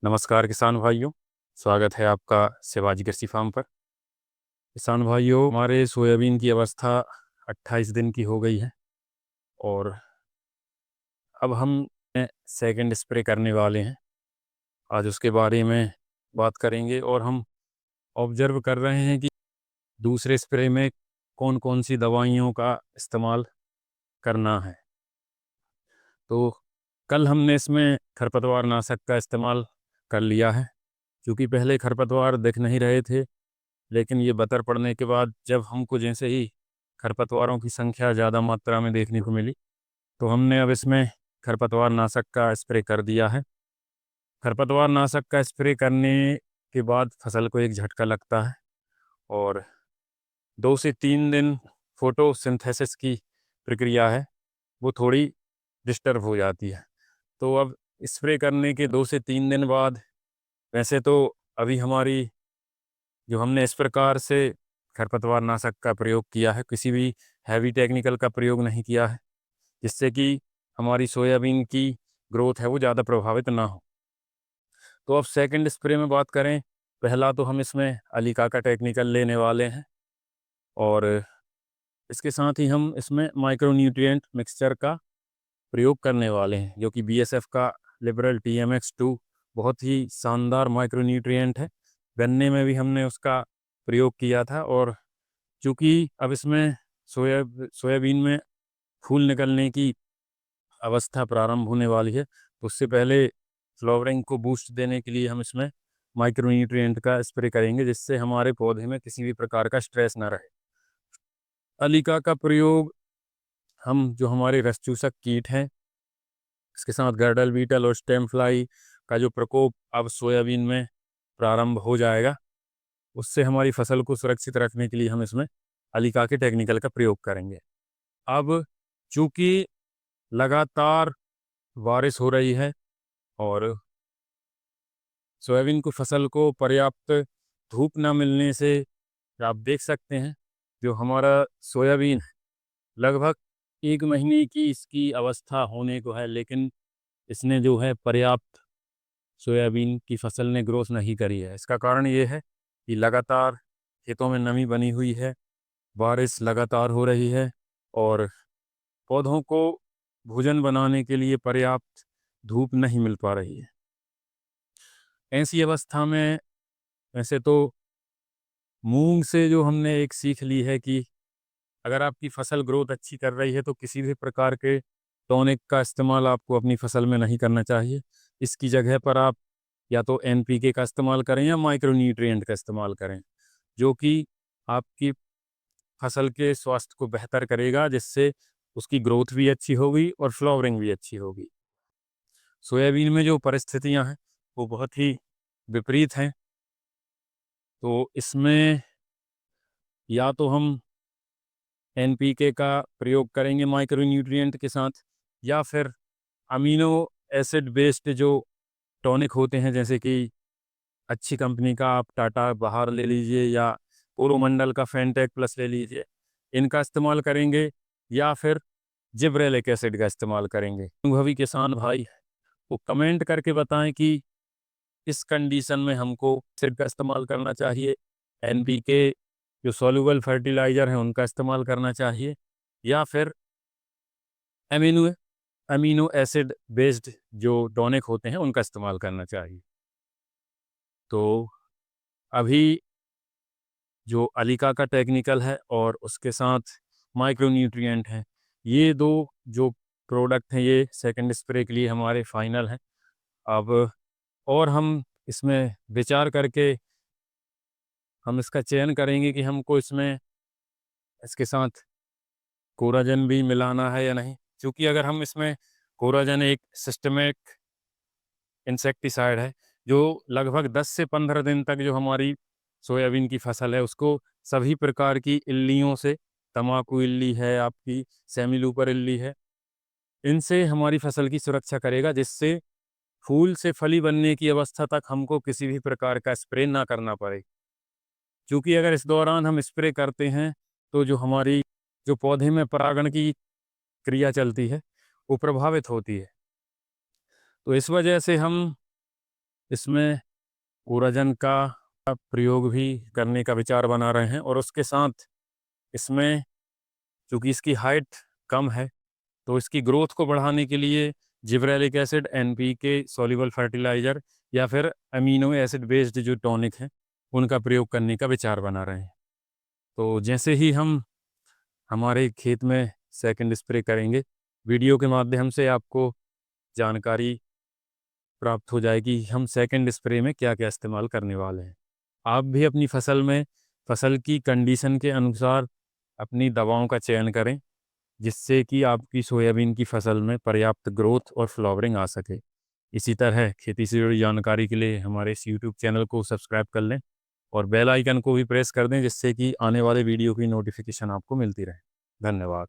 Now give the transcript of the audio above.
नमस्कार किसान भाइयों, स्वागत है आपका शिवाजी कृषि फार्म पर। किसान भाइयों, हमारे सोयाबीन की अवस्था 28 दिन की हो गई है और अब हम सेकंड स्प्रे करने वाले हैं। आज उसके बारे में बात करेंगे और हम ऑब्जर्व कर रहे हैं कि दूसरे स्प्रे में कौन कौन सी दवाइयों का इस्तेमाल करना है। तो कल हमने इसमें खरपतवार नाशक का इस्तेमाल कर लिया है, क्योंकि पहले खरपतवार दिख नहीं रहे थे, लेकिन ये बतर पड़ने के बाद जब हमको जैसे ही खरपतवारों की संख्या ज़्यादा मात्रा में देखने को मिली, तो हमने अब इसमें खरपतवार नाशक का स्प्रे कर दिया है। खरपतवार नाशक का स्प्रे करने के बाद फसल को एक झटका लगता है और 2 से 3 दिन फोटोसिंथेसिस की प्रक्रिया है, वो थोड़ी डिस्टर्ब हो जाती है। तो अब स्प्रे करने के 2 से 3 दिन बाद, वैसे तो अभी हमारी जो हमने इस प्रकार से खरपतवार नाशक का प्रयोग किया है, किसी भी हैवी टेक्निकल का प्रयोग नहीं किया है, जिससे कि हमारी सोयाबीन की ग्रोथ है वो ज़्यादा प्रभावित ना हो। तो अब सेकंड स्प्रे में बात करें, पहला तो हम इसमें अलीका का टेक्निकल लेने वाले हैं और इसके साथ ही हम इसमें माइक्रोन्यूट्रिएंट मिक्सचर का प्रयोग करने वाले हैं, जो कि बीएसएफ का लिबरल TMX2 बहुत ही शानदार माइक्रोन्यूट्रिएंट है। गन्ने में भी हमने उसका प्रयोग किया था और चूँकि अब इसमें सोयाबीन में फूल निकलने की अवस्था प्रारंभ होने वाली है, तो उससे पहले फ्लावरिंग को बूस्ट देने के लिए हम इसमें माइक्रोन्यूट्रिएंट का स्प्रे करेंगे, जिससे हमारे पौधे में किसी भी प्रकार का स्ट्रेस ना रहे। अलीका का प्रयोग हम जो हमारे रस चूसक कीट हैं, इसके साथ गर्डल बीटल और स्टेम फ्लाई का जो प्रकोप अब सोयाबीन में प्रारंभ हो जाएगा, उससे हमारी फसल को सुरक्षित रखने के लिए हम इसमें अलीका के टेक्निकल का प्रयोग करेंगे। अब चूँकि लगातार बारिश हो रही है और सोयाबीन को फसल को पर्याप्त धूप ना मिलने से आप देख सकते हैं, जो हमारा सोयाबीन है लगभग 1 महीने की इसकी अवस्था होने को है, लेकिन इसने जो है पर्याप्त सोयाबीन की फसल ने ग्रोथ नहीं करी है। इसका कारण ये है कि लगातार खेतों में नमी बनी हुई है, बारिश लगातार हो रही है और पौधों को भोजन बनाने के लिए पर्याप्त धूप नहीं मिल पा रही है। ऐसी अवस्था में वैसे तो मूंग से जो हमने एक सीख ली है कि अगर आपकी फसल ग्रोथ अच्छी कर रही है, तो किसी भी प्रकार के टॉनिक का इस्तेमाल आपको अपनी फसल में नहीं करना चाहिए। इसकी जगह पर आप या तो NPK का इस्तेमाल करें या माइक्रोन्यूट्रिएंट का इस्तेमाल करें, जो कि आपकी फसल के स्वास्थ्य को बेहतर करेगा, जिससे उसकी ग्रोथ भी अच्छी होगी और फ्लावरिंग भी अच्छी होगी। सोयाबीन में जो परिस्थितियां हैं वो बहुत ही विपरीत हैं, तो इसमें या तो हम NPK का प्रयोग करेंगे माइक्रोन्यूट्रिएंट के साथ, या फिर अमीनो एसिड बेस्ड जो टॉनिक होते हैं, जैसे कि अच्छी कंपनी का आप टाटा बहार ले लीजिए या कोरोमंडल का फेंटेक प्लस ले लीजिए, इनका इस्तेमाल करेंगे या फिर जिब्रेलिक एसिड का इस्तेमाल करेंगे। अनुभवी किसान भाई वो कमेंट करके बताएं कि इस कंडीशन में हमको एसिड का इस्तेमाल करना चाहिए, NPK जो सॉल्युबल फर्टिलाइज़र हैं उनका इस्तेमाल करना चाहिए, या फिर अमीनो अमीनो एसिड बेस्ड जो टॉनिक होते हैं उनका इस्तेमाल करना चाहिए। तो अभी जो अलीका का टेक्निकल है और उसके साथ माइक्रोन्यूट्रिएंट हैं, ये 2 जो प्रोडक्ट हैं ये सेकंड स्प्रे के लिए हमारे फाइनल हैं। अब और हम इसमें विचार करके हम इसका चयन करेंगे कि हमको इसमें इसके साथ कोराजन भी मिलाना है या नहीं, क्योंकि अगर हम इसमें कोराजन एक सिस्टमिक इंसेक्टिसाइड है, जो लगभग 10 से 15 दिन तक जो हमारी सोयाबीन की फसल है उसको सभी प्रकार की इल्लियों से, तम्बाकू इल्ली है आपकी, सेमी लूपर इल्ली है, इनसे हमारी फसल की सुरक्षा करेगा, जिससे फूल से फली बनने की अवस्था तक हमको किसी भी प्रकार का स्प्रे ना करना पड़े। क्योंकि अगर इस दौरान हम स्प्रे करते हैं, तो जो हमारी जो पौधे में परागण की क्रिया चलती है वो प्रभावित होती है। तो इस वजह से हम इसमें कोराजन का प्रयोग भी करने का विचार बना रहे हैं और उसके साथ इसमें चूँकि इसकी हाइट कम है, तो इसकी ग्रोथ को बढ़ाने के लिए gibberellic acid, NPK, soluble fertiliser या फिर अमीनो एसिड बेस्ड जो टॉनिक हैं, उनका प्रयोग करने का विचार बना रहे हैं। तो जैसे ही हम हमारे खेत में सेकंड स्प्रे करेंगे, वीडियो के माध्यम से आपको जानकारी प्राप्त हो जाएगी कि हम सेकंड स्प्रे में क्या-क्या इस्तेमाल करने वाले हैं। आप भी अपनी फसल में फसल की कंडीशन के अनुसार अपनी दवाओं का चयन करें, जिससे कि आपकी सोयाबीन की फसल में पर्याप्त ग्रोथ और फ्लावरिंग आ सके। इसी तरह खेती से जुड़ी जानकारी के लिए हमारे इस यूट्यूब चैनल को सब्सक्राइब कर लें और बेल आइकन को भी प्रेस कर दें, जिससे कि आने वाले वीडियो की नोटिफिकेशन आपको मिलती रहे। धन्यवाद।